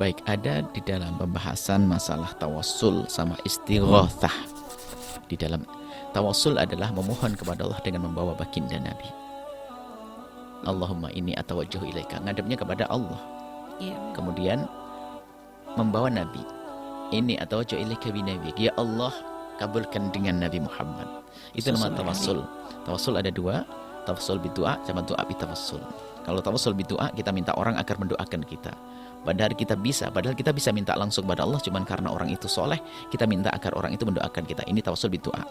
Baik, ada di dalam pembahasan masalah tawassul sama istighatsah. Di dalam tawassul adalah memohon kepada Allah dengan membawa baginda Nabi. Allahumma inni atawajjahu ilaika, ngadepnya kepada Allah. Kemudian membawa Nabi. Ini atawajjahu ilaika bi nabi. Ya Allah, kabulkan dengan Nabi Muhammad. Itu nama tawassul. Tawassul ada dua, tawassul bidu'a sama doa bitawassul. Kalau tawassul bidu'a, kita minta orang agar mendoakan kita. Padahal kita bisa minta langsung kepada Allah, cuman karena orang itu soleh, kita minta agar orang itu mendoakan kita. Ini tawassul bidu'a.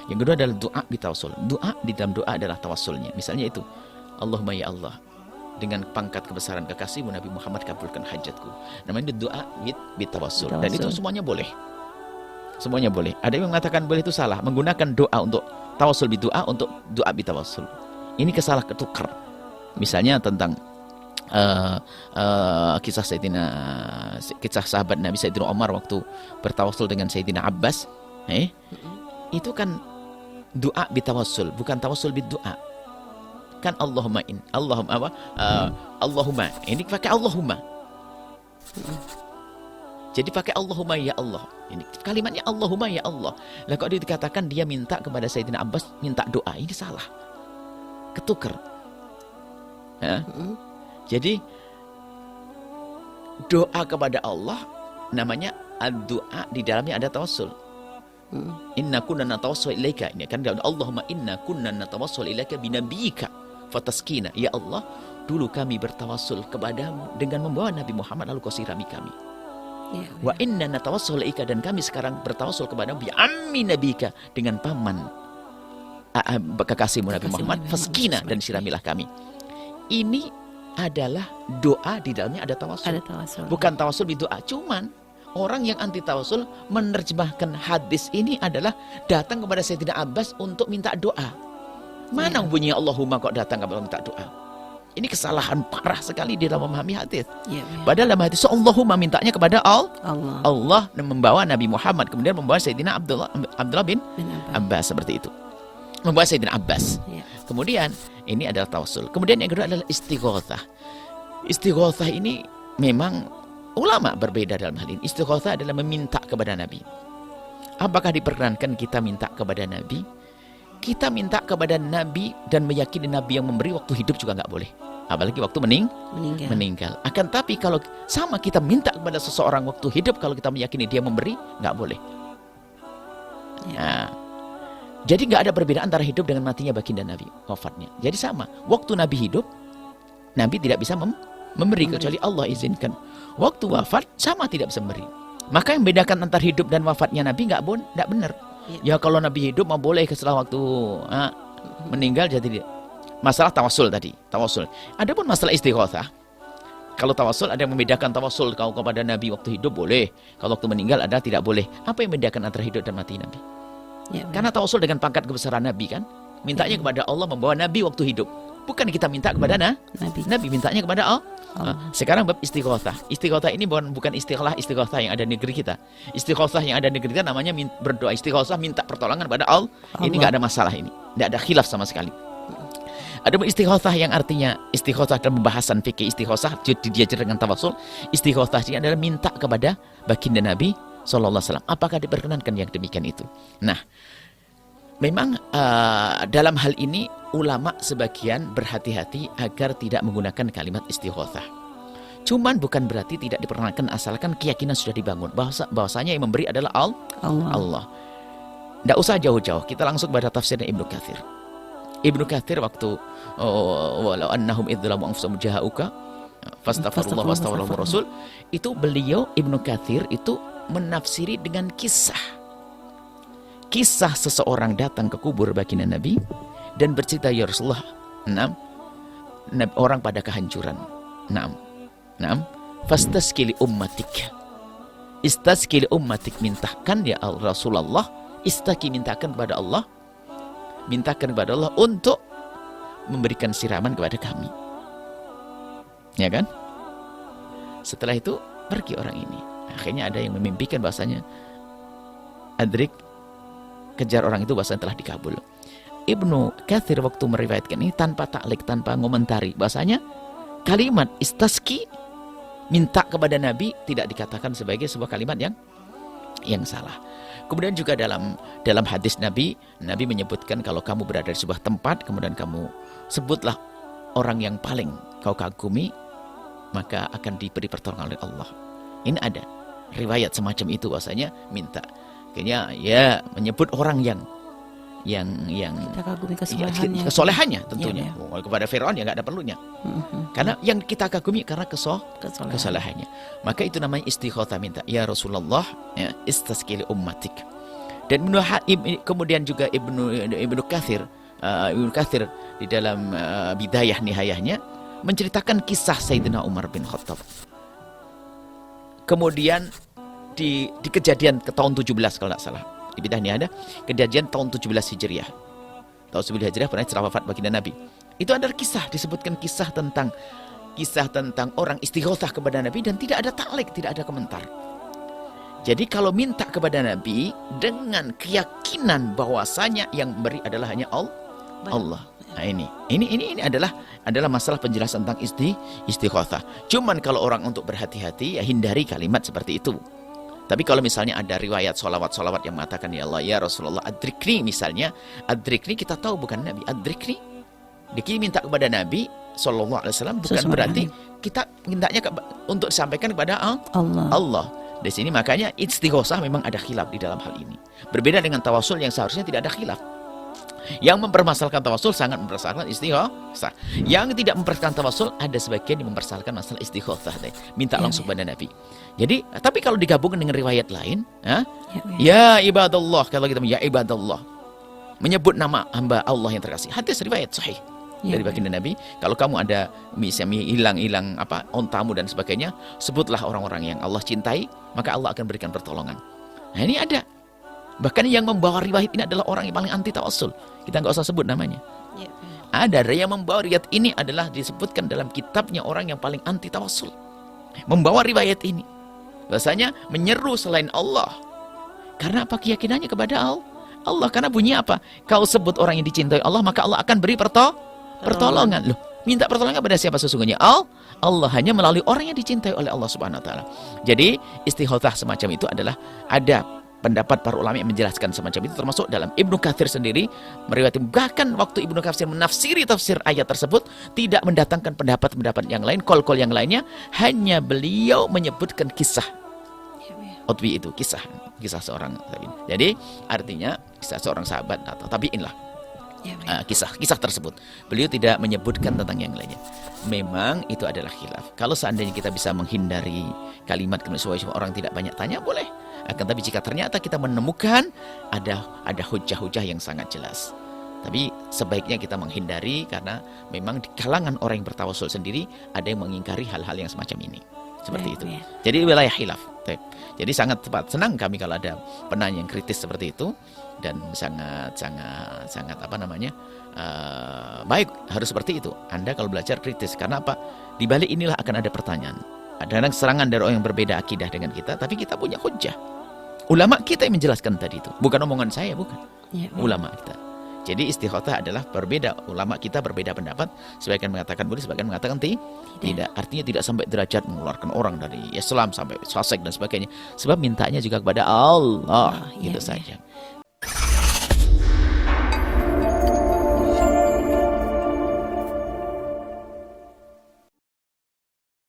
Yang kedua adalah doa bitawassul. Doa di dalam doa adalah tawassulnya. Misalnya itu, Allahumma ya Allah, dengan pangkat kebesaran kekasihmu Nabi Muhammad, kabulkan hajatku. Namanya doa bitawassul. Dan itu semuanya boleh. Semuanya boleh. Ada yang mengatakan boleh itu salah, menggunakan doa untuk tawassul bidu'a untuk doa bitawassul. Ini kesalah ketukar. Misalnya tentang kisah sahabat Nabi Sayyidina Umar waktu bertawassul dengan Sayyidina Abbas, itu kan doa bitawassul, bukan tawassul bidu'a. Kan Allahumma Allahumma, ini pakai Allahumma. Jadi pakai Allahumma ya Allah. Ini kalimatnya Allahumma ya Allah. Lah kok dikatakan dia minta kepada Sayyidina Abbas minta doa, ini salah. Ketukar. Jadi doa kepada Allah namanya ad-doa, di dalamnya ada tawassul. Inna kunna natawassul ilaika, ini kan Allahumma inna kunna natawassul ilaika binabiyyika fataskina. Ya Allah, dulu kami bertawassul kepadamu dengan membawa Nabi Muhammad, lalu kau sirami kami. Wa inna natawassul ilaika, dan kami sekarang bertawassul kepadamu bi ammi nabika, dengan paman kekasihmu Nabi Muhammad, faskina, dan siramilah kami. Ini adalah doa, di dalamnya ada tawassul. Bukan tawassul bidoa. Cuman orang yang anti tawassul menerjemahkan hadis ini adalah datang kepada Sayyidina Abbas untuk minta doa. Mana bunyi Allahumma kok datang kepada minta doa? Ini kesalahan parah sekali di dalam memahami hadis. Padahal dalam hadis Allahumma mintanya kepada Allah dan membawa Nabi Muhammad, kemudian membawa Sayyidina Abdullah bin Abbas, seperti itu. Membawa Sayyidina Abbas. Kemudian ini adalah tawassul. Kemudian yang kedua adalah istighatsah. Istighatsah ini memang ulama berbeda dalam hal ini. Istighatsah adalah meminta kepada Nabi. Apakah diperkenankan kita minta kepada Nabi? Kita minta kepada Nabi dan meyakini Nabi yang memberi waktu hidup juga nggak boleh. Apalagi waktu meninggal. Akan tapi kalau sama kita minta kepada seseorang waktu hidup, kalau kita meyakini dia memberi, nggak boleh. Nah, jadi nggak ada perbedaan antara hidup dengan matinya baginda Nabi, wafatnya. Jadi sama. Waktu Nabi hidup, Nabi tidak bisa memberi kecuali Allah izinkan. Waktu wafat sama tidak bisa memberi. Maka yang membedakan antara hidup dan wafatnya Nabi nggak benar. Ya kalau Nabi hidup mau boleh, setelah waktu meninggal jadi dia. Masalah tawassul tadi, tawassul. Adapun masalah istighatsah, kalau tawassul ada yang membedakan tawassul kau kepada Nabi waktu hidup boleh, kalau waktu meninggal ada tidak boleh. Apa yang membedakan antara hidup dan mati Nabi? Karena tawassul dengan pangkat kebesaran Nabi kan, mintanya kepada Allah membawa Nabi waktu hidup. Bukan kita minta kepada Nabi mintanya kepada Allah. Sekarang bab istighatsah. Istighatsah ini bukan istighatsah yang ada di negeri kita. Istighatsah yang ada di negeri kita namanya berdoa. Istighatsah minta pertolongan kepada Allah. Ini nggak ada masalah ini. Nggak ada khilaf sama sekali. Ada istighatsah yang artinya istighatsah dalam pembahasan fikih istighatsah diajar dengan tawassul. Istighatsah ini adalah minta kepada baginda Nabi sallallahu alaihi wasallam. Apakah diperkenankan yang demikian itu? Nah, memang dalam hal ini ulama sebagian berhati-hati agar tidak menggunakan kalimat istighatsah. Cuman bukan berarti tidak diperkenankan asalkan keyakinan sudah dibangun bahwasanya yang memberi adalah Allah. Tidak usah jauh-jauh, kita langsung pada tafsirnya Ibnu Katsir. Ibnu Katsir waktu walau annahum idzalamu anfusahum ja'uka fastaghfirullah wastaghfirur rasul, itu beliau Ibnu Katsir itu menafsiri dengan kisah seseorang datang ke kubur baginda Nabi dan bercerita, ya Rasulullah, orang pada kehancuran. Fastaskili ummatik. Istaskili ummatik, mintakan ya Rasulullah, istaki mintakan kepada Allah. Mintakan kepada Allah untuk memberikan siraman kepada kami. Ya kan? Setelah itu pergi orang ini. Akhirnya ada yang memimpikan bahasanya adrik, kejar orang itu, bahasanya telah dikabul. Ibnu Katsir waktu meriwayatkan ini tanpa taklik, tanpa ngomentari, bahasanya kalimat istaski minta kepada Nabi tidak dikatakan sebagai sebuah kalimat yang salah. Kemudian juga dalam hadis Nabi menyebutkan kalau kamu berada di sebuah tempat, kemudian kamu sebutlah orang yang paling kau kagumi, maka akan diberi pertolongan oleh Allah. Ini ada riwayat semacam itu, bahwasanya minta. Kayaknya ya menyebut orang yang kita kagumi kesolehannya tentunya. Ya. Kepada Firaun ya nggak ada perlunya. Karena yang kita kagumi karena kesalahannya. Maka itu namanya istighothah, minta. Ya Rasulullah, ya, istasqi li ummatik. Dan kemudian juga Ibnu Katsir di dalam Bidayah Nihayahnya menceritakan kisah Sayyidina Umar bin Khattab. Kemudian di kejadian ke tahun 17 kalau tidak salah. Di Bidayah Nihayah kejadian tahun 17 Hijriah. Tahun 17 Hijriah pernah setelah wafat baginda Nabi. Itu adalah disebutkan kisah tentang orang istighothah kepada Nabi dan tidak ada ta'liq, tidak ada komentar. Jadi kalau minta kepada Nabi dengan keyakinan bahwasanya yang memberi adalah hanya Allah. Nah, ini adalah masalah penjelasan tentang istighothah. Cuman kalau orang untuk berhati-hati ya hindari kalimat seperti itu. Tapi kalau misalnya ada riwayat solawat yang mengatakan ya Allah ya Rasulullah adrikni misalnya, adrikni kita tahu bukan Nabi, adrikni dia minta kepada Nabi Sallallahu Alaihi Wasallam, bukan berarti kita mintanya untuk disampaikan kepada Allah. Di sini makanya istighothah memang ada khilaf di dalam hal ini. Berbeda dengan tawasul yang seharusnya tidak ada khilaf. Yang mempermasalahkan tawasul sangat mempermasalahkan istighothah. Yang tidak mempermasalahkan tawasul ada sebagian yang mempermasalahkan masalah istighothah, minta langsung pada Nabi. Jadi, tapi kalau digabungkan dengan riwayat lain, ya ibadallah, kalau kita ya ibadallah, menyebut nama hamba Allah yang terkasih. Hadis riwayat sahih dari baginda Nabi. Kalau kamu ada misalnya hilang ontamu dan sebagainya, sebutlah orang-orang yang Allah cintai, maka Allah akan berikan pertolongan. Nah, ini ada. Bahkan yang membawa riwayat ini adalah orang yang paling anti tawasul. Kita nggak usah sebut namanya. Ada yang membawa riwayat ini adalah disebutkan dalam kitabnya orang yang paling anti tawasul. Membawa riwayat ini. Bahasanya menyeru selain Allah. Karena apa? Keyakinannya kepada Allah. Karena bunyi apa? Kau sebut orang yang dicintai Allah, maka Allah akan beri pertolongan. Loh, minta pertolongan pada siapa sesungguhnya? Allah hanya melalui orang yang dicintai oleh Allah Subhanahu wa taala. Jadi, istighothah semacam itu adalah ada pendapat para ulama yang menjelaskan semacam itu, termasuk dalam Ibnu Katsir sendiri meriwayatkan, bahkan waktu Ibnu Katsir menafsiri tafsir ayat tersebut tidak mendatangkan pendapat-pendapat yang lain, kol-kol yang lainnya, hanya beliau menyebutkan kisah Utbi itu, kisah seorang tabi'in. Jadi artinya kisah seorang sahabat atau tabi'in lah. Kisah tersebut beliau tidak menyebutkan tentang yang lainnya. Memang itu adalah khilaf. Kalau seandainya kita bisa menghindari kalimat supaya orang tidak banyak tanya, boleh. Akan tapi jika ternyata kita menemukan ada hujah-hujah yang sangat jelas, tapi sebaiknya kita menghindari, karena memang di kalangan orang yang bertawasul sendiri ada yang mengingkari hal-hal yang semacam ini. Seperti itu. Jadi wilayah khilaf. Jadi sangat senang kami kalau ada penanya yang kritis seperti itu, dan sangat baik, harus seperti itu. Anda kalau belajar kritis, karena apa? Di balik inilah akan ada pertanyaan. Ada serangan dari orang yang berbeda akidah dengan kita, tapi kita punya hujah. Ulama kita yang menjelaskan tadi itu, bukan omongan saya, bukan. Ulama kita. Jadi istighothah adalah berbeda. Ulama kita berbeda pendapat. Sebagian mengatakan boleh, sebagian mengatakan tidak. Artinya tidak sampai derajat mengeluarkan orang dari Islam sampai fasik dan sebagainya. Sebab mintanya juga kepada Allah, gitu saja.